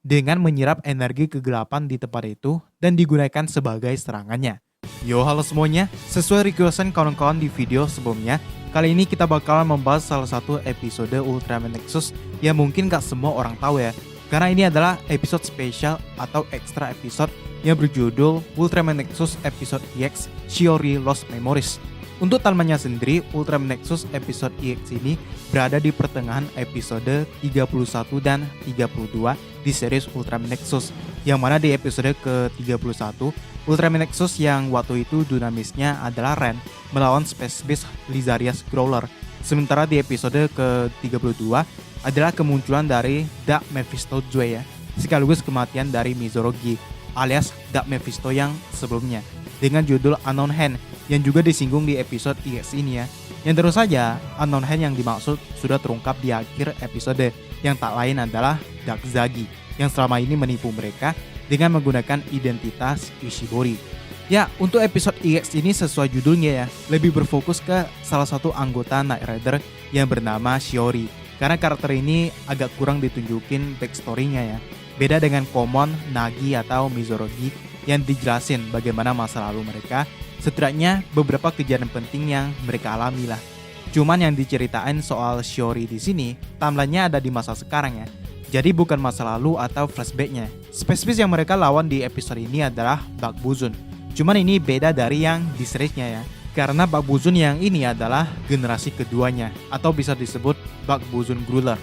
dengan menyerap energi kegelapan di tempat itu dan digunakan sebagai serangannya. Yo halo semuanya, sesuai requestan kawan-kawan di video sebelumnya, kali ini kita bakalan membahas salah satu episode Ultraman Nexus yang mungkin gak semua orang tahu ya. Karena ini adalah episode spesial atau extra episode yang berjudul Ultraman Nexus Episode EX Shiori Lost Memories. Untuk timeline sendiri, Ultraman Nexus episode EX ini berada di pertengahan episode 31 dan 32 di series Ultraman Nexus. Yang mana di episode ke-31, Ultraman Nexus yang waktu itu dinamisnya adalah Ren melawan Space Beast Lizarius Growler. Sementara di episode ke-32 adalah kemunculan dari Dark Mephisto Joe ya, sekaligus kematian dari Mizorogi alias Dark Mephisto yang sebelumnya dengan judul Unknown Hand yang juga disinggung di episode EX ini ya. Yang terus saja, Unknown Hand yang dimaksud sudah terungkap di akhir episode yang tak lain adalah Dark Zagi yang selama ini menipu mereka dengan menggunakan identitas Ishibori. Ya, untuk episode EX ini sesuai judulnya ya, lebih berfokus ke salah satu anggota Knight Rider yang bernama Shiori. Karena karakter ini agak kurang ditunjukin backstory-nya ya. Beda dengan Komon, Nagi atau Mizorogi yang dijelasin bagaimana masa lalu mereka, setidaknya beberapa kejadian penting yang mereka alami lah. Cuman yang diceritain soal Shiori di sini, timeline-nya ada di masa sekarang ya. Jadi bukan masa lalu atau flashback-nya. Spesies yang mereka lawan di episode ini adalah Bakbuzun. Cuman ini beda dari yang di series-nya ya. Karena Bakbuzun yang ini adalah generasi keduanya, atau bisa disebut Bakbuzun Gruler.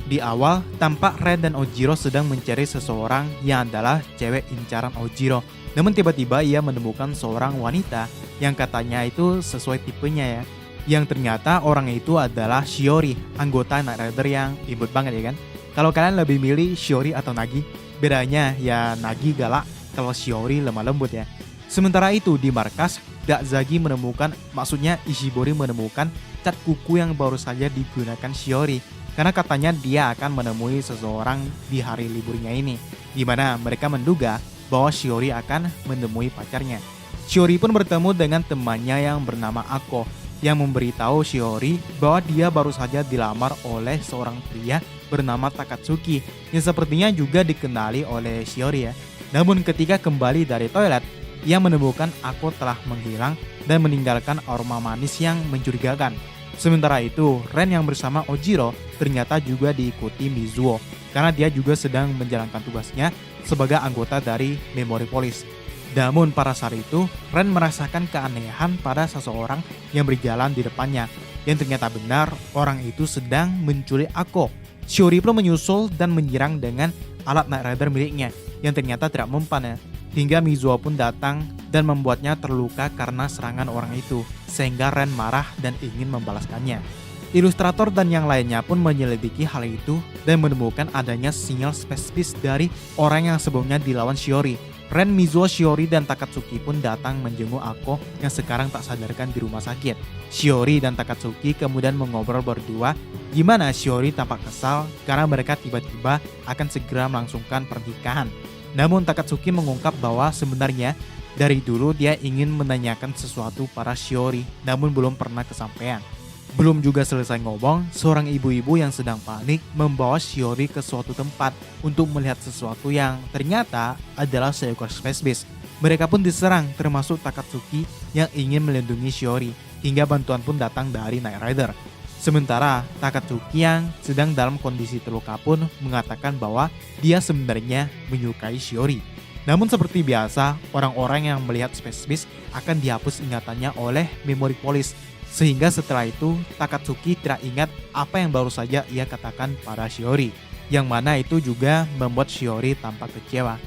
Di awal, tampak Ren dan Ojiro sedang mencari seseorang yang adalah cewek incaran Ojiro. Namun tiba-tiba ia menemukan seorang wanita yang katanya itu sesuai tipenya ya. Yang ternyata orang itu adalah Shiori, anggota Knight Rider yang imut banget ya kan. Kalau kalian lebih milih Shiori atau Nagi, bedanya ya Nagi galak, kalau Shiori lemah lembut ya. Sementara itu di markas, Dark Zagi menemukan, maksudnya Ishibori menemukan cat kuku yang baru saja digunakan Shiori. Karena katanya dia akan menemui seseorang di hari liburnya ini, di mana mereka menduga bahwa Shiori akan menemui pacarnya. Shiori pun bertemu dengan temannya yang bernama Ako, yang memberitahu Shiori bahwa dia baru saja dilamar oleh seorang pria bernama Takatsuki, yang sepertinya juga dikenali oleh Shiori ya. Namun ketika kembali dari toilet, ia menemukan Ako telah menghilang dan meninggalkan aroma manis yang mencurigakan. Sementara itu, Ren yang bersama Ojiro ternyata juga diikuti Mizuo karena dia juga sedang menjalankan tugasnya sebagai anggota dari Memory Police. Namun pada saat itu, Ren merasakan keanehan pada seseorang yang berjalan di depannya, yang ternyata benar orang itu sedang menculik Ako. Shiori pun menyusul dan menyerang dengan alat Knight Rider miliknya yang ternyata tidak mempan ya. Hingga Mizuo pun datang dan membuatnya terluka karena serangan orang itu, sehingga Ren marah dan ingin membalaskannya. Ilustrator dan yang lainnya pun menyelidiki hal itu dan menemukan adanya sinyal spesifik dari orang yang sebelumnya dilawan Shiori. Ren, Mizuo, Shiori, dan Takatsuki pun datang menjenguk Ako yang sekarang tak sadarkan di rumah sakit. Shiori dan Takatsuki kemudian mengobrol berdua, gimana Shiori tampak kesal karena mereka tiba-tiba akan segera melangsungkan pernikahan. Namun Takatsuki mengungkap bahwa sebenarnya dari dulu dia ingin menanyakan sesuatu pada Shiori, namun belum pernah kesampaian. Belum juga selesai ngomong, seorang ibu-ibu yang sedang panik membawa Shiori ke suatu tempat untuk melihat sesuatu yang ternyata adalah seekor Space Beast. Mereka pun diserang, termasuk Takatsuki yang ingin melindungi Shiori, hingga bantuan pun datang dari Knight Rider. Sementara Takatsuki yang sedang dalam kondisi terluka pun mengatakan bahwa dia sebenarnya menyukai Shiori. Namun seperti biasa, orang-orang yang melihat Space Beast akan dihapus ingatannya oleh Memory Police. Sehingga setelah itu Takatsuki tidak ingat apa yang baru saja ia katakan pada Shiori. Yang mana itu juga membuat Shiori tampak kecewa.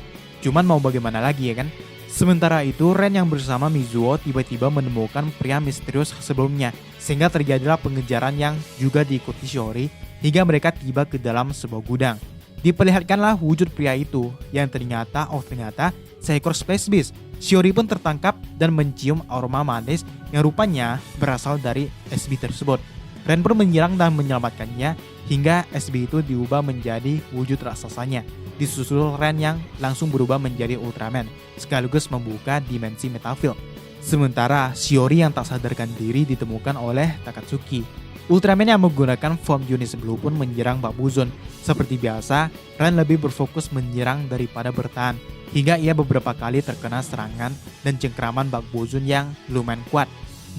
Cuman mau bagaimana lagi ya kan? Sementara itu, Ren yang bersama Mizuo tiba-tiba menemukan pria misterius sebelumnya, sehingga terjadilah pengejaran yang juga diikuti Shiori, hingga mereka tiba ke dalam sebuah gudang. Diperlihatkanlah wujud pria itu, yang ternyata seekor Space Beast. Shiori pun tertangkap dan mencium aroma manis yang rupanya berasal dari SB tersebut. Ren pun menyerang dan menyelamatkannya, hingga SB itu diubah menjadi wujud raksasanya. Disusul Ren yang langsung berubah menjadi Ultraman, sekaligus membuka dimensi Metafield. Sementara Shiori yang tak sadarkan diri ditemukan oleh Takatsuki. Ultraman yang menggunakan form Unit Blue pun menyerang Bak Buzun. Seperti biasa, Ren lebih berfokus menyerang daripada bertahan, hingga ia beberapa kali terkena serangan dan cengkraman Bak Buzun yang lumayan kuat.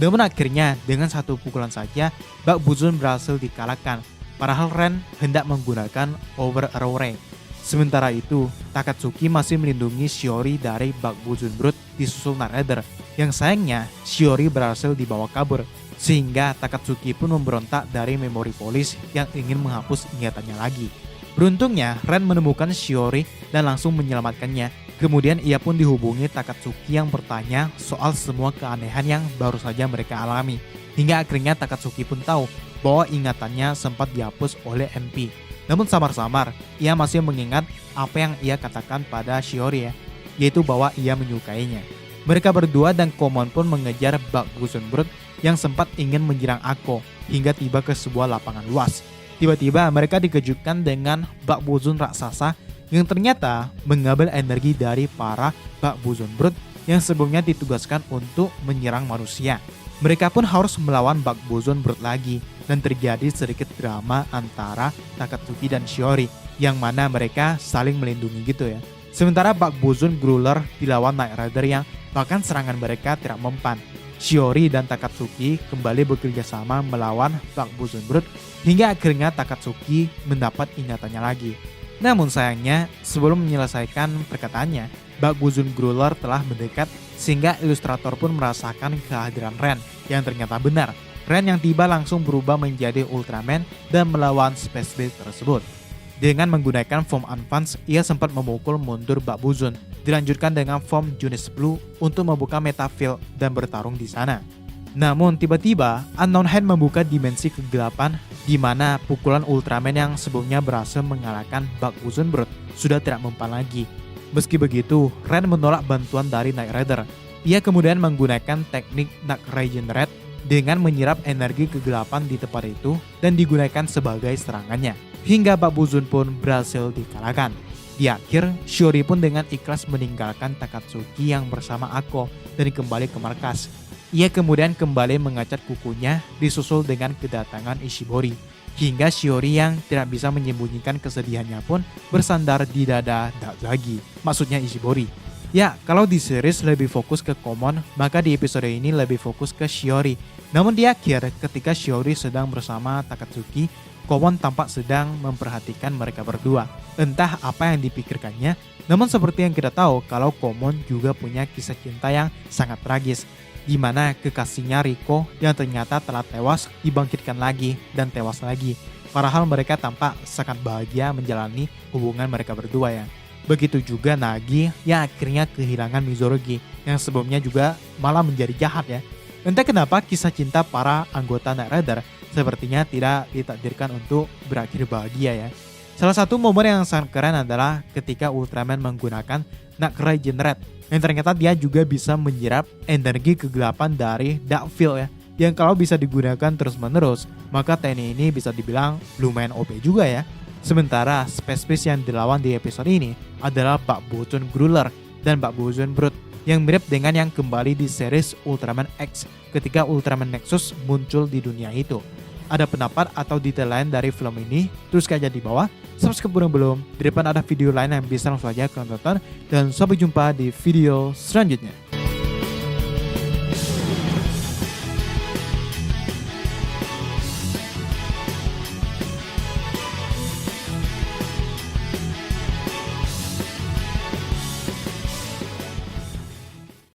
Namun akhirnya dengan satu pukulan saja Bak Buzun berhasil dikalahkan, padahal Ren hendak menggunakan Over Arrow Ray. Sementara itu, Takatsuki masih melindungi Shiori dari Bak Buzun Brute disusul Knight Rider, yang sayangnya Shiori berhasil dibawa kabur, sehingga Takatsuki pun memberontak dari memori polis yang ingin menghapus ingatannya lagi. Beruntungnya, Ren menemukan Shiori dan langsung menyelamatkannya. Kemudian ia pun dihubungi Takatsuki yang bertanya soal semua keanehan yang baru saja mereka alami. Hingga akhirnya Takatsuki pun tahu bahwa ingatannya sempat dihapus oleh MP. Namun samar-samar, ia masih mengingat apa yang ia katakan pada Shiori yaitu bahwa ia menyukainya. Mereka berdua dan Komon pun mengejar Bak Buzun Brute yang sempat ingin menyerang Ako hingga tiba ke sebuah lapangan luas. Tiba-tiba mereka dikejutkan dengan Bak Buzun raksasa yang ternyata mengambil energi dari para Bak Buzun Brute yang sebelumnya ditugaskan untuk menyerang manusia. Mereka pun harus melawan Bak Buzun Brute lagi dan terjadi sedikit drama antara Takatsuki dan Shiori yang mana mereka saling melindungi gitu ya. Sementara Bak Buzun Gruler dilawan Knight Rider yang bahkan serangan mereka tidak mempan. Shiori dan Takatsuki kembali bekerja sama melawan Bak Buzun Brute hingga akhirnya Takatsuki mendapat ingatannya lagi. Namun sayangnya, sebelum menyelesaikan perkataannya, Bak Buzun Gruler telah mendekat sehingga ilustrator pun merasakan kehadiran Ren yang ternyata benar. Ren yang tiba langsung berubah menjadi Ultraman dan melawan Space Beast tersebut. Dengan menggunakan form Advance, ia sempat memukul mundur Bak Buzun. Dilanjutkan dengan form Unit Blue untuk membuka Metafield dan bertarung di sana. Namun tiba-tiba Unknown Hand membuka dimensi kegelapan di mana pukulan Ultraman yang sebelumnya berhasil mengalahkan Bak Buzun Brute sudah tidak mempan lagi. Meski begitu, Ren menolak bantuan dari Knight Rider. Ia kemudian menggunakan teknik Dark Regenerate dengan menyerap energi kegelapan di tempat itu dan digunakan sebagai serangannya. Hingga Bak Buzun pun berhasil dikalahkan. Di akhir, Shiori pun dengan ikhlas meninggalkan Takatsuki yang bersama Ako dan kembali ke markas. Ia kemudian kembali mengacat kukunya disusul dengan kedatangan Ishibori. Hingga Shiori yang tidak bisa menyembunyikan kesedihannya pun bersandar di dada Dazagi, maksudnya Ishibori. Ya, kalau di series lebih fokus ke Komon, maka di episode ini lebih fokus ke Shiori. Namun di akhir, ketika Shiori sedang bersama Takatsuki, Komon tampak sedang memperhatikan mereka berdua. Entah apa yang dipikirkannya, namun seperti yang kita tahu kalau Komon juga punya kisah cinta yang sangat tragis, di mana kekasihnya Riko yang ternyata telah tewas dibangkitkan lagi dan tewas lagi. Padahal mereka tampak sangat bahagia menjalani hubungan mereka berdua ya. Begitu juga Nagi yang akhirnya kehilangan Mizorogi yang sebelumnya juga malah menjadi jahat ya. Entah kenapa kisah cinta para anggota Knight Rider sepertinya tidak ditakdirkan untuk berakhir bahagia ya. Salah satu momen yang sangat keren adalah ketika Ultraman menggunakan Dark Regenerate yang ternyata dia juga bisa menyerap energi kegelapan dari Dark Field ya. Yang kalau bisa digunakan terus-menerus, maka teknik ini bisa dibilang lumayan OP juga ya. Sementara Space Beast yang dilawan di episode ini adalah Bak Buzun Gruler dan Bak Buzun Brute yang mirip dengan yang kembali di series Ultraman X ketika Ultraman Nexus muncul di dunia itu. Ada pendapat atau detail lain dari film ini? Tuliskan aja di bawah. Subscribe belum? Di depan ada video lain yang bisa langsung aja kalian tonton. Dan sampai jumpa di video selanjutnya.